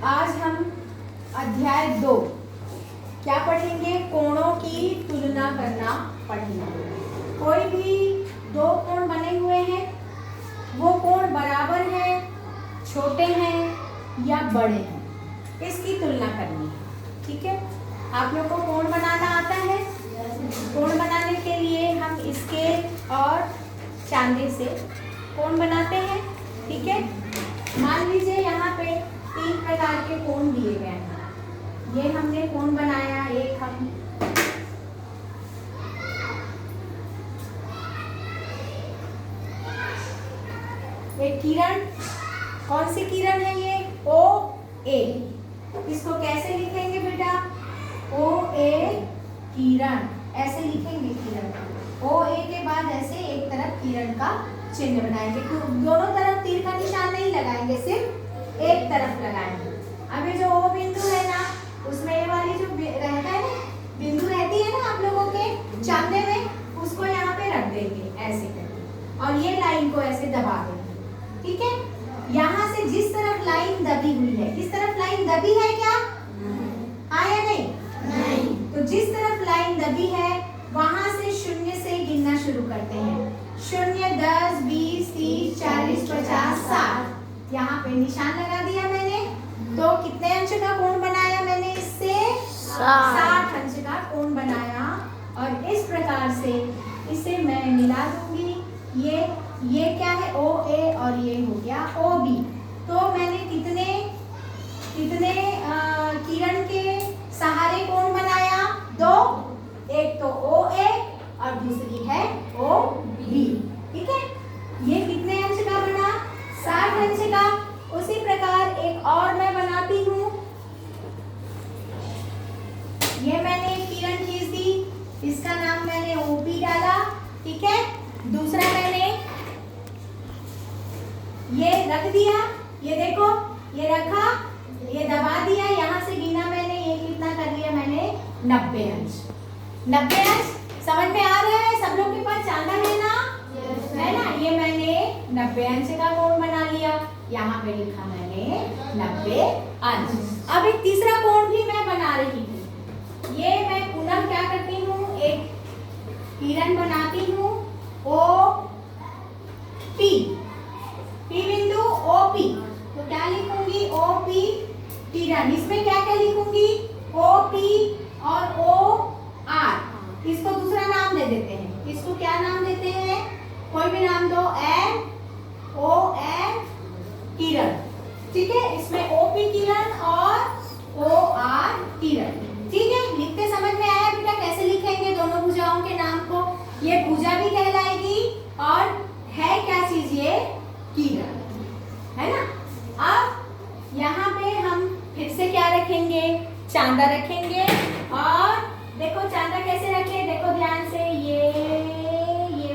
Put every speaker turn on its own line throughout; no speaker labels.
आज हम अध्याय 2 क्या पढ़ेंगे? कोणों की तुलना करना पढ़ेंगे। कोई भी दो कोण बने हुए हैं, वो कोण बराबर है, छोटे हैं या बड़े हैं, इसकी तुलना करनी है। ठीक है, आप लोग को कोण बनाना आता है? कोण बनाने के लिए हम स्केल और चांदे से कोण बनाते हैं। ठीक है, मान लीजिए यहाँ पे 3 प्रकार के कोण दिए गए हैं। ये हमने कोण बनाया, एक हम एक किरण, कौन सी किरण है ये? ओ ए। इसको कैसे लिखेंगे बेटा? ओ ए किरण, ऐसे लिखेंगे किरण। ओ ए के बाद ऐसे एक तरफ किरण का चिन्ह बनाएंगे। तो दोनों तरफ तीर का निशान नहीं लगाएंगे, सिर्फ एक तरफ लगाएंगे। अब ये जो ओ बिंदु है ना, उसमें ये वाली जो रहता है ना, बिंदु रहती है ना आप लोगों के चांदे में, उसको यहाँ पे रख देंगे ऐसे करके, और ये लाइन को ऐसे दबा देंगे। ठीक है, यहाँ से जिस तरफ लाइन दबी हुई है, किस तरफ लाइन दबी है क्या? हाँ या नहीं? नहीं। तो जिस तरफ लाइन दबी है वहां से 0 से गिनना शुरू करते हैं। 0, 10, 20, 30, 40, 50, 60। यहाँ पे निशान लगा दिया मैंने। तो कितने अंश का कोण बनाया मैंने? इससे 60 अंश का कोण बनाया। और इस प्रकार से इसे मैं मिला दूंगी। ये क्या है? ओ ए, और ये हो गया ओ बी। तो मैंने कितने किरण के सहारे कोण बनाया? 2। एक तो ओ ए और दूसरी है ओ बी। ठीक है, ये कितने अंश का बना? 60 अंश का। उसी प्रकार एक और मैं बनाती हूँ। ये मैंने किरण खींच दी, इसका नाम मैंने ओपी डाला। ठीक है, दूसरा मैंने ये रख दिया, ये देखो, ये रखा, ये दबा दिया, यहाँ से गिना मैंने, ये कितना कर लिया मैंने? 90 अंश। 90 अंश समझ में आ रहा है? सब लोग के पास चांदा है ना? है ना? ये मैंने 90 अंश का कोण बना लिया, यहाँ पे लिखा मैंने 90 अंश। अब एक तीसरा कोण भी मैं बना रही हूँ। ये मैं पुनः क्या करती हूँ, एक किरण बनाती हूँ, ओ पी, पी बिंदु ओ पी। तो क्या लिखूंगी? ओ पी किरण। इसमें क्या क्या लिखूंगी? ओ पी और ओ आर। इसको दूसरा नाम दे देते हैं। इसको क्या नाम देते हैं? कोई भी नाम दो। एम ओ एम किरण। ठीक है, इसमें ओ पी किरण और ओ आर किरण। ठीक है, लिखते समझ में आया बेटा कैसे लिखेंगे दोनों भुजाओं के नाम को? ये भुजा भी कहलाएगी और है क्या चीज? ये किरण है ना। अब यहाँ पे हम फिर से क्या रखेंगे? चांदा रखेंगे। और देखो चांदा कैसे रखे, देखो ध्यान से, ये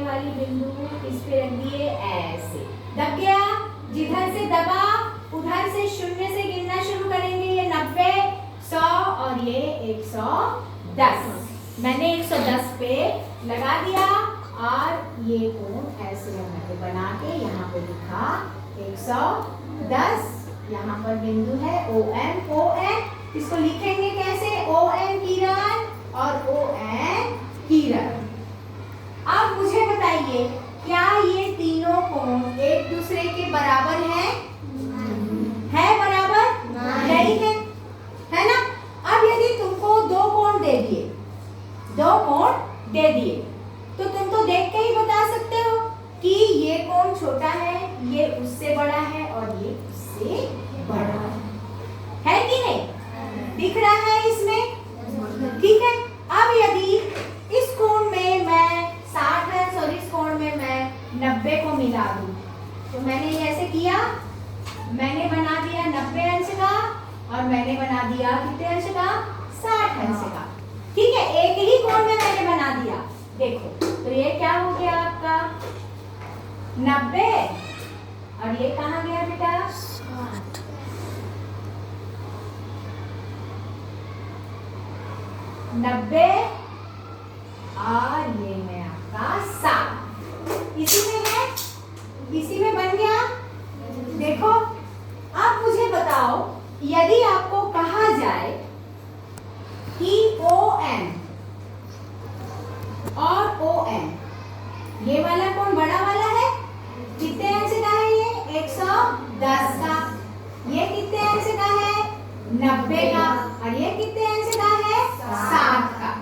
वाली बिंदु इस पे रख दिए, ऐसे दब गया। जिधर से दबा उधर से 0 से गिनना शुरू करेंगे। ये 90, 100 और ये 110। मैंने 110 पे लगा दिया और ये कोण ऐसे हमने बना के यहाँ पे लिखा 110। यहाँ पर बिंदु है ओ एम। ओ एम इसको लिखेंगे कैसे? ओ एम किरण और ओ एम किरण। अब मुझे बताइए, क्या ये तीनों कोण एक दूसरे के बराबर हैं? है बराबर? नहीं है ना। अब यदि तुमको दो कोण दे दिए, तो तुम तो देख के ही बता सकते हो कि ये कोण छोटा है, ये उससे बड़ा है और ये उससे बड़ा है कि नहीं? दिख रहा है इसमें? ठीक है, अब यदि इस कोण में मैं 60 अंश और इस कोण में मैं 90 को मिला दूं, तो मैंने ये ऐसे किया, मैंने बना दिया 90 अंश का और मैंने बना दिया कितने अंश का? 60 अंश का। ठीक है, एक ही कोण में मैंने बना दिया। देखो तो ये क्या हो गया आपका? 90 और ये कहाँ गया बेटा? 90 और ये में आपका 60। इसी में बन गया। देखो अब मुझे बताओ, यदि आपको कहा जाए कि OM और OM, ये वाला कौन बड़ा वाला है, कितने अंश का है ये 110 का, ये कितने अंश का है 90 का, और ये कितने अंश का है 60 का।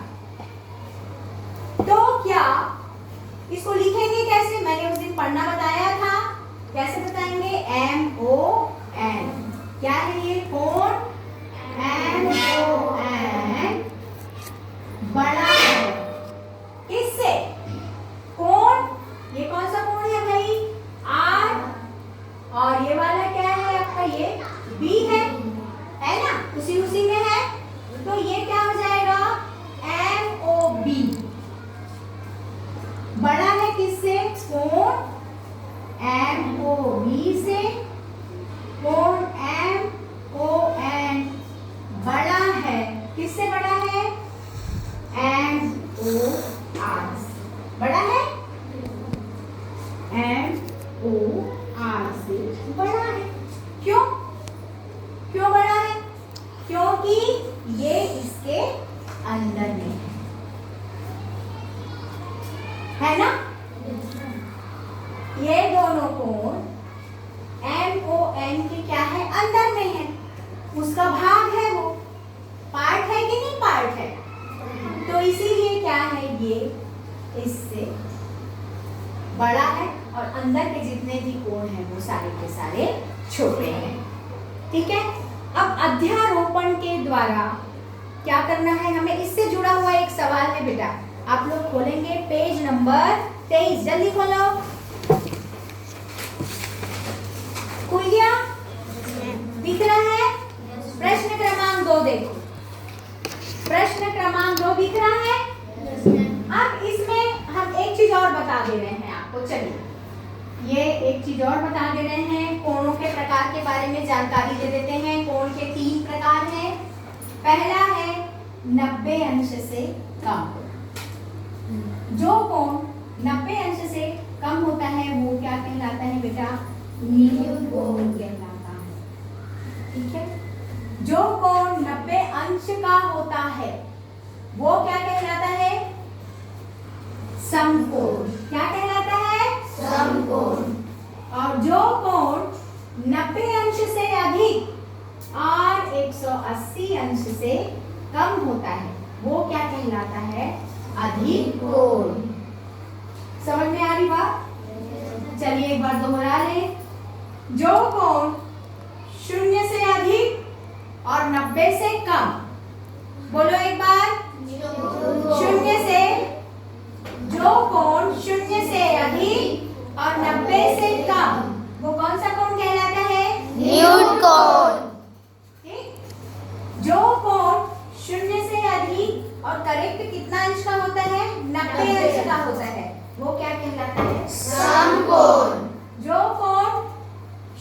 तो क्या इसको लिखेंगे कैसे, मैंने उस दिन पढ़ना बताया था, कैसे बताएंगे, MON, क्या है ये कोण MON बड़ा है किससे, कोण, ये कौन सा कोण है भाई R, और ये वाला क्या है आपका, ये B है ना, उसी में है, तो ये क्या हो जाएगा MOB, बड़ा है किससे, कोण MOB से, कोण MON बड़ा है किससे, बड़ा है MOR से, बड़ा है MOR से बड़ा है। क्यों बड़ा है, क्योंकि ये इसके अंदर में है ना, ये दोनों कोण MON के क्या है, अंदर में है, उसका भाग है, वो पार्ट है कि नहीं, पार्ट है, तो इसीलिए क्या है, ये इससे बड़ा है, और अंदर के जितने भी कोण हैं वो सारे के सारे छोटे हैं। ठीक है, अब अध्यारोपण के द्वारा क्या करना है हमें, इससे जुड़ा हुआ एक सवाल है बेटा, आप लोग खोलेंगे पेज नंबर 23, जल्दी खोलो, खुल गया, दिख रहा है, प्रश्न क्रमांक 2 देखो, प्रश्न क्रमांक 2 दिख रहा है। अब इसमें हम एक चीज और बता दे रहे हैं आपको, चलिए ये एक चीज और बता दे रहे हैं, कोणों के प्रकार के बारे में जानकारी दे देते हैं। कोण के 3 प्रकार हैं, पहला है 90 अंश से कम, जो कोण 90 अंश से कम होता है वो क्या कहलाता है बेटा, न्यून कोण कहलाता है। ठीक है, जो कोण 90 अंश का होता है वो क्या कहलाता है, समकोण, क्या कहलाता है, समकोण। और जो कोण 90 अंश से अधिक और 180 अंश से कम होता है वो क्या कहलाता है, अधिक कोण। समझ में आ रही बात, चलिए एक बार दोहरा लें, जो कोण 0 से अधिक और 90 से कम, बोलो एक बार, 0 से, जो कोण 0 से अधिक और 90 से कम वो कौन सा कोण कहलाता है, न्यून कोण। ठीक, जो कोण 0 से अधिक और करेक्ट कितना अंश का होता है, 90 अंश का होता है वो क्या कहलाता है, समकोण। जो कोण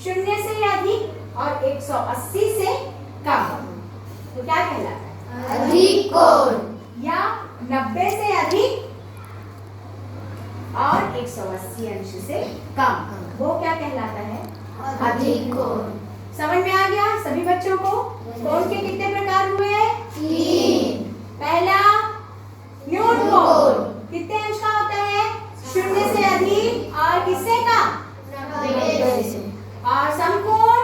0 से अधिक और 180 से कम तो क्या कहलाता है, अधिक कोण। या 90 से अधिक और 180 अंश से कम वो क्या कहलाता है, अधिक कोण। समझ में आ गया सभी बच्चों को। कोण के कितने प्रकार हुए, 3। पहला न्यून कोण, कितने अंश का होता है, 0 से अधिक और किससे कम, 90 से। और समकोण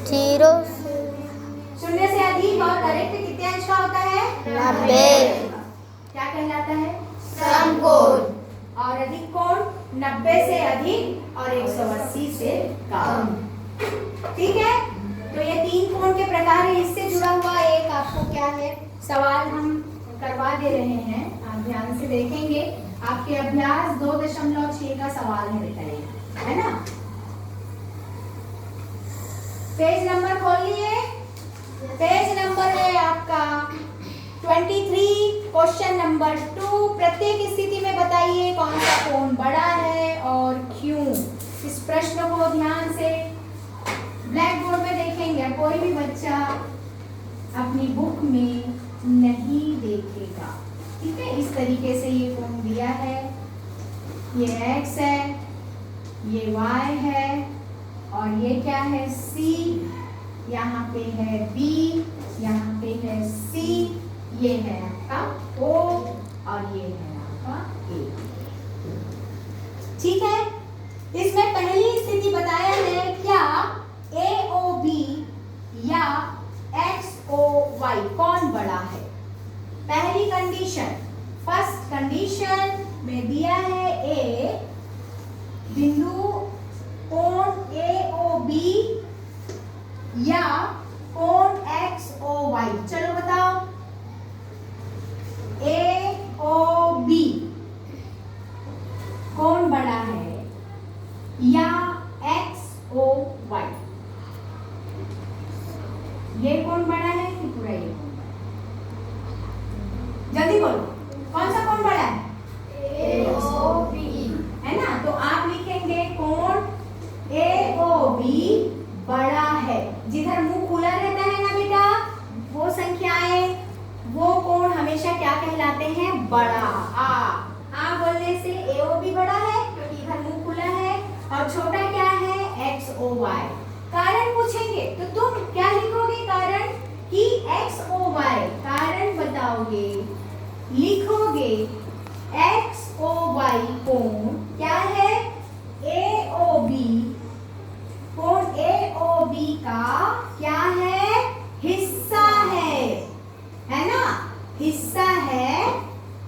0 से अधिक और करेक्ट कितने अंश का होता है, 90, क्या कहलाता है, समकोण। और अधिक कोण 90 से अधिक और 180 से कम। ठीक है, तो ये 3 कोण के प्रकार है। इससे जुड़ा हुआ एक आपको क्या है सवाल हम करवा दे रहे हैं, आप ध्यान से देखेंगे। आपके अभ्यास 2.6 का सवाल है बेटा ये, है ना। पेज नंबर खोलिए, पेज नंबर है आपका 23, क्वेश्चन नंबर 2। प्रत्येक स्थिति में बताइए कौन सा कोण बड़ा है और क्यों। इस प्रश्न को ध्यान से ब्लैक बोर्ड में देखेंगे, कोई भी बच्चा अपनी बुक में नहीं देखेगा। ठीक है, इस तरीके से ये कोण दिया है, ये x है, ये y है और ये क्या है, यहाँ पे है B, यहाँ पे है C, ये है आपका O और ये है आपका A। ठीक है, इसमें पहली स्थिति बताया है क्या AOB या XOY कौन बड़ा है। पहली कंडीशन, फर्स्ट कंडीशन में दिया है A बिंदु कोण AOB या कोण XOY। चलो बताओ, AOB कौन बड़ा है या XOY, ये कौन बड़ा है कि पूरा ये कौन बड़ा है? जल्दी बोलो, कौन सा कौन बड़ा है? AOB है ना। तो आप लिखेंगे कोण AOB बड़ा है। जिधर मुंह खुला रहता है ना बेटा, वो संख्याएं, वो कोण हमेशा क्या कहलाते हैं? बड़ा। आ बोलने से AOB बड़ा है क्योंकि इधर मुंह खुला है, और छोटा क्या है? XOY। कारण पूछेंगे तो तुम क्या लिखोगे कारण कि XOY, कारण बताओगे, लिखोगे XOY कोण क्या है? AOB, कोण AOB का क्या है? हिस्सा है ना, हिस्सा है,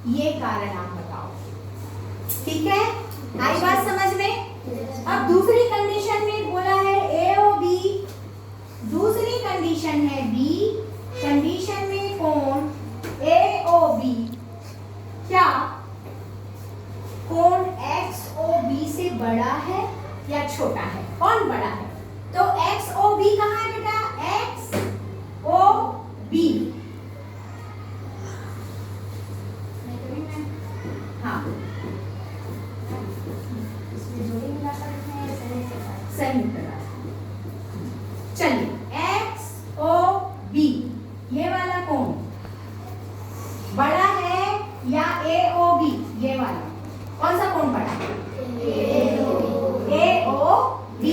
ये कारण आप बताओ। ठीक है, आई बात समझ में? अब दूसरी कंडीशन में बोला है AOB, दूसरी कंडीशन है B, कंडीशन में कोण AOB क्या कोण XOB से बड़ा है या छोटा है? कौन बड़ा है? तो XOB कहाँ है बेटा? XOB, हाँ सही करा। चलिए XOB ये वाला कौन बड़ा है या AOB ये वाला? कौन सा कौन बड़ा है? AOB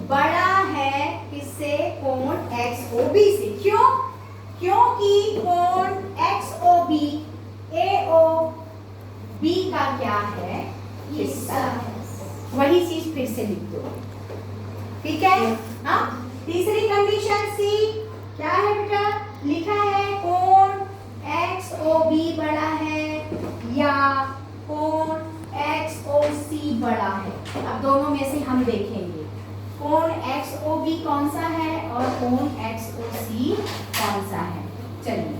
बड़ा है किससे? कोण XOB से। क्यों? क्योंकि कोण XOB AOB का क्या है? हिस्सा है। वही चीज फिर से लिख दो, ठीक है? हाँ, तीसरी कंडीशन C क्या है बेटा? लिखा है कोण XOB बड़ा है या कोण XOC बड़ा है। अब दोनों में से हम देखेंगे कोण XOB कौन सा है और कोण XOC कौन सा है। चलिए,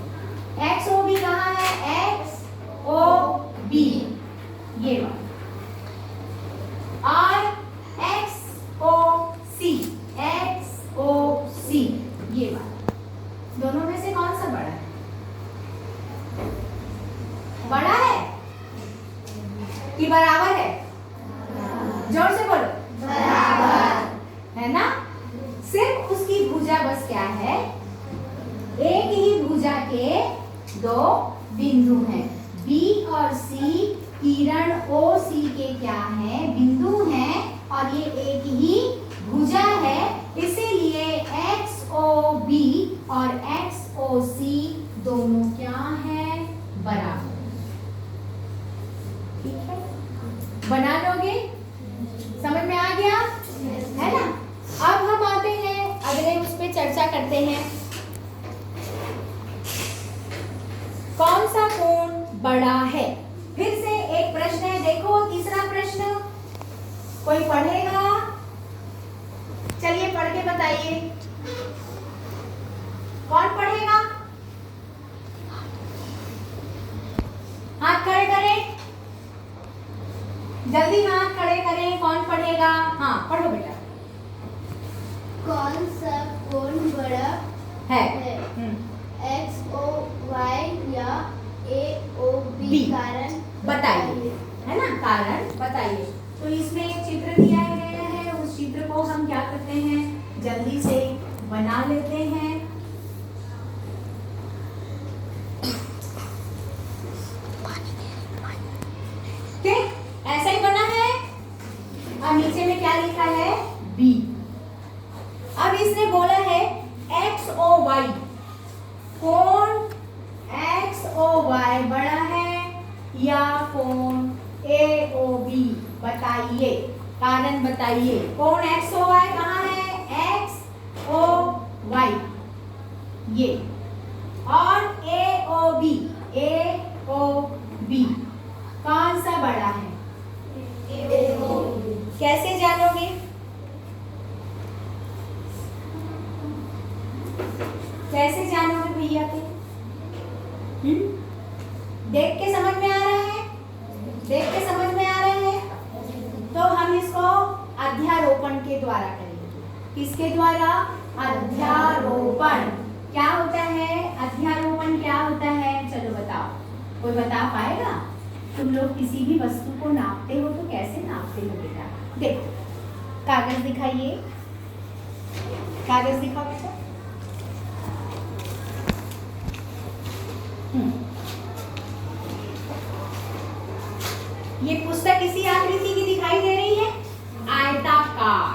XOB कहाँ है? XOB ये वाला, और XOC ये वाला, दोनों में से कौन सा बड़ा है? बड़ा है कि बराबर है? जोर से बोलो, बराबर है ना। सिर्फ उसकी भुजा बस क्या है? एक ही भुजा के दो बिंदु हैं, B और C, किरण OC के क्या है? बिंदु हैं, और ये एक ही भुजा है, इसीलिए XOB और XOC दोनों क्या है? बराबर। ठीक है, बना लोगे? समझ में आ गया है ना। अब हम आते हैं अगले उस पे चर्चा करते हैं, कौन सा कोण बड़ा है। फिर से एक प्रश्न है, देखो तीसरा प्रश्न, कोई पढ़ेगा? चलिए पढ़ के बताइए, कौन पढ़ेगा? हाथ खड़े करें, जल्दी हाथ खड़े करें, कौन पढ़ेगा? हाँ पढ़ो बेटा।
कौन सा कोण बड़ा
है?
XOY या AOB? कारण
बताइए, है ना, कारण बताइए। तो इसमें एक चित्र दिया गया है, उस चित्र को हम क्या करते हैं? जल्दी से बना लेते हैं। ठीक, ऐसा ही बना है, और नीचे में क्या लिखा है? B। अब इसने बोला है बताइए, कारण बताइए। कोण एक्स ओ वाई कहाँ है? एक्स ओ वाई ये, और ए ओ बी कौन सा बड़ा है? कैसे जानोगे? कैसे जानोगे भैया के? देख के समझ में आ रहा है? देख के समझ में आ रहा है? तो हम इसको अध्यारोपण के द्वारा करेंगे। किसके द्वारा? अध्यारोपण। क्या होता है अध्यारोपण? क्या होता है? चलो बताओ, कोई बता पाएगा? तुम लोग किसी भी वस्तु को नापते हो तो कैसे नापते हो बेटा? देखो, कागज दिखाइए, कागज दिखाओ बेटा। ये पुस्तक इसी आकृति की दिखाई दे रही है, आयताकार।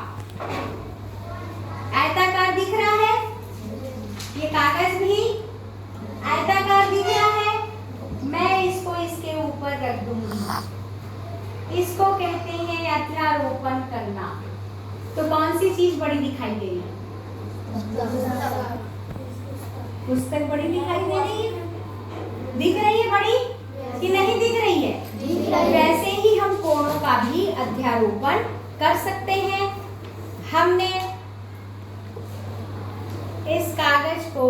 आयताकार दिख रहा है। ये कागज भी आयताकार दिख रहा है। मैं इसको इसके ऊपर रख दूंगी। इसको कहते हैं अध्यारोपण करना। तो कौन सी चीज बड़ी दिखाई दे रही है? पुस्तक बड़ी दिखाई दे रही है। दिख रही है बड़ी कि नहीं दिख रही है? वैसे ही हम कोणों का भी अध्यारोपण कर सकते हैं। हमने इस कागज को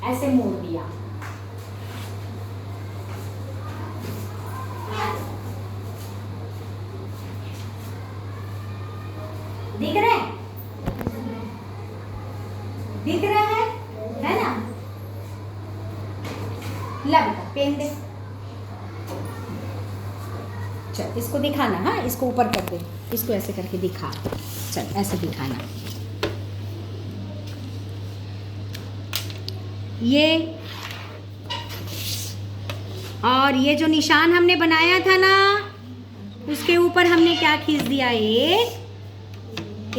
ऐसे मोड़ दिया, दिख रहा है? दिख रहा है ना? ला बेटा पेन दे। चल इसको दिखाना, हाँ इसको ऊपर कर दे, इसको ऐसे करके दिखा। चल ऐसे दिखाना। ये और ये जो निशान हमने बनाया था ना, उसके ऊपर हमने क्या खींच दिया?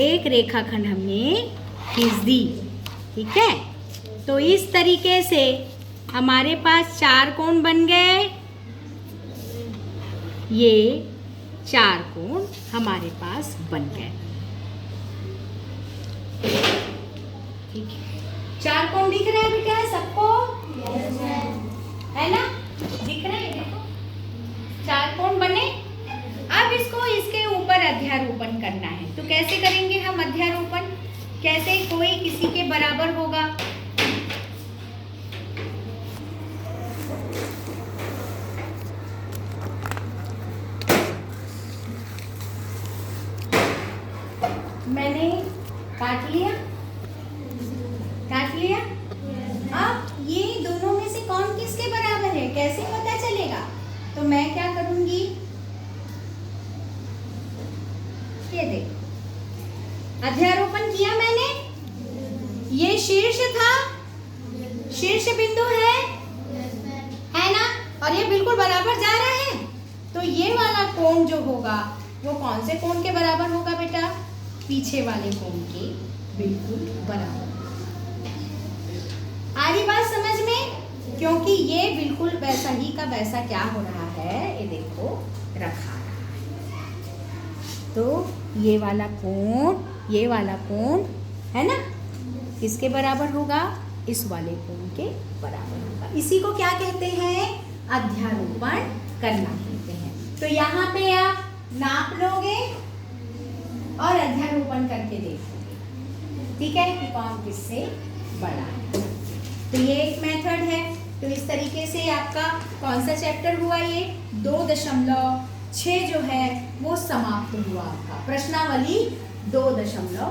एक रेखाखंड हमने खींच दी। ठीक है, तो इस तरीके से हमारे पास 4 कोण बन गए। ये 4 कोण हमारे पास बन गए। ठीक है, 4 कोण दिख रहे हैं बेटा सबको? है ना? दिख रहे हैं? देखो 4 कोण बने। अब इसको इसके ऊपर अध्यारोपण करना है। तो कैसे करेंगे हम अध्यारोपण? कैसे कोई किसी के बराबर होगा? मैंने काट लिया, काट लिया। अब ये दोनों में से कौन किसके बराबर है कैसे पता चलेगा? तो मैं क्या करूंगी, ये देखो अध्यारोपण किया मैंने। ये शीर्ष था, शीर्ष बिंदु है ना? और ये बिल्कुल बराबर जा रहा है। तो ये वाला कोण जो होगा वो कौन से कोण के बराबर होगा बेटा? पीछे वाले कोण के बिल्कुल बराबर। आ रही बात समझ में? क्योंकि ये बिल्कुल वैसा ही का वैसा क्या हो रहा है, ये देखो रखा रहा है। तो ये वाला कोण है ना, किसके बराबर होगा? इस वाले कोण के बराबर होगा। इसी को क्या कहते हैं? अध्यारोपण करना कहते हैं। तो यहाँ पे आप नाप लोगे और अध्यारोपण करके देखोगे, ठीक है, कि कौन किससे बड़ा है। तो ये एक मेथड है। तो इस तरीके से आपका कौन सा चैप्टर हुआ? ये 2.6 जो है वो समाप्त हुआ आपका, प्रश्नावली 2.6।